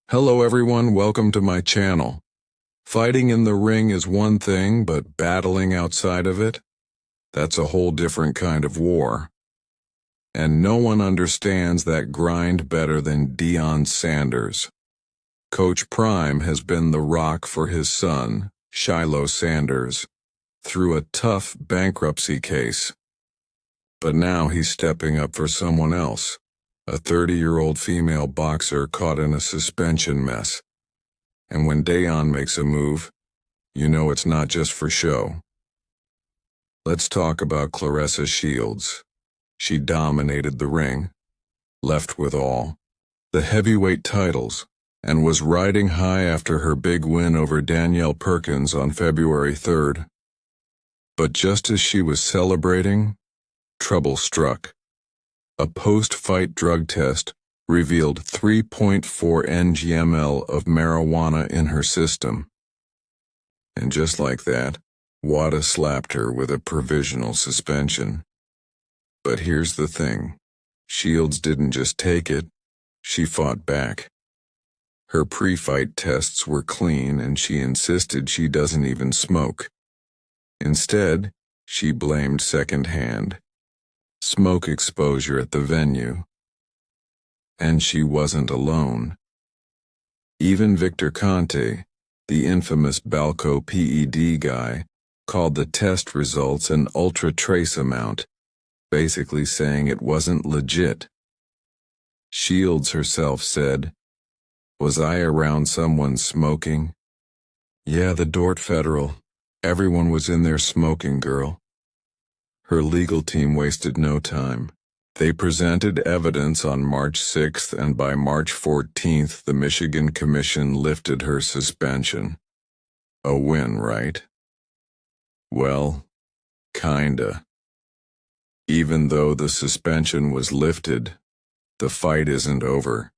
Hello everyone, welcome to my channel. Fighting in the ring is one thing, but battling outside of it? That's a whole different kind of war. And no one understands that grind better than Deion Sanders. Coach Prime has been the rock for his son, Shiloh Sanders, through a tough bankruptcy case. But now he's stepping up for someone else. A 30-year-old female boxer caught in a suspension mess. And when Deion makes a move, you know it's not just for show. Let's talk about Claressa Shields. She dominated the ring, left with all the heavyweight titles, and was riding high after her big win over Danielle Perkins on February 3rd. But just as she was celebrating, trouble struck. A post-fight drug test revealed 3.4 ng/ml of marijuana in her system. And just like that, WADA slapped her with a provisional suspension. But here's the thing. Shields didn't just take it, she fought back. Her pre-fight tests were clean and she insisted she doesn't even smoke. Instead, she blamed secondhand smoke exposure at the venue. And she wasn't alone. Even Victor Conte, the infamous Balco PED guy, called the test results an ultra trace amount, basically saying it wasn't legit. Shields herself said, "Was I around someone smoking? Yeah, the Dort Federal. Everyone was in there smoking, girl." Her legal team wasted no time. They presented evidence on March 6th, and by March 14th, the Michigan Commission lifted her suspension. A win, right? Well, kinda. Even though the suspension was lifted, the fight isn't over.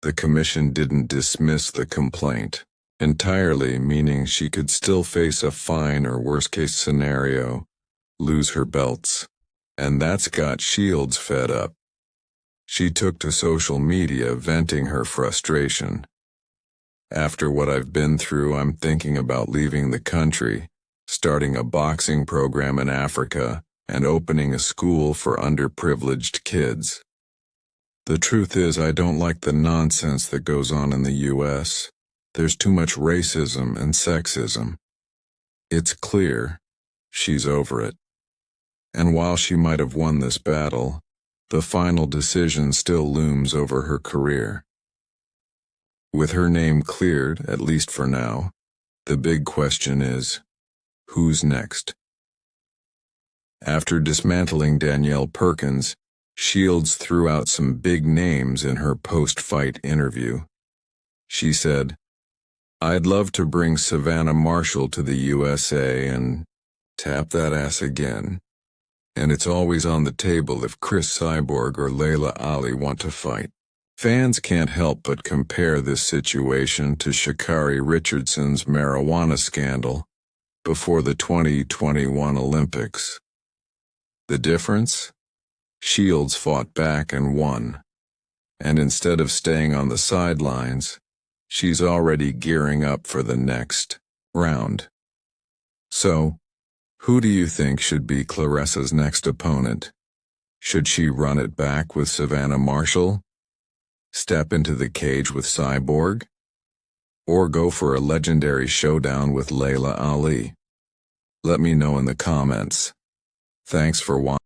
The commission didn't dismiss the complaint entirely, meaning she could still face a fine or worst-case scenario, lose her belts. And that's got Shields fed up. She took to social media venting her frustration. "After what I've been through, I'm thinking about leaving the country, starting a boxing program in Africa, and opening a school for underprivileged kids. The truth is, I don't like the nonsense that goes on in the US. There's too much racism and sexism. It's clear she's over it. And while she might have won this battle, the final decision still looms over her career. With her name cleared, at least for now, the big question is, who's next?" After dismantling Danielle Perkins, Shields threw out some big names in her post-fight interview. She said, "I'd love to bring Savannah Marshall to the USA and tap that ass again. And it's always on the table if Cris Cyborg or Laila Ali want to fight." Fans can't help but compare this situation to Sha'Carri Richardson's marijuana scandal before the 2021 Olympics. The difference? Shields fought back and won. And instead of staying on the sidelines, she's already gearing up for the next round. So, who do you think should be Claressa's next opponent? Should she run it back with Savannah Marshall? Step into the cage with Cyborg? Or go for a legendary showdown with Laila Ali? Let me know in the comments. Thanks for watching.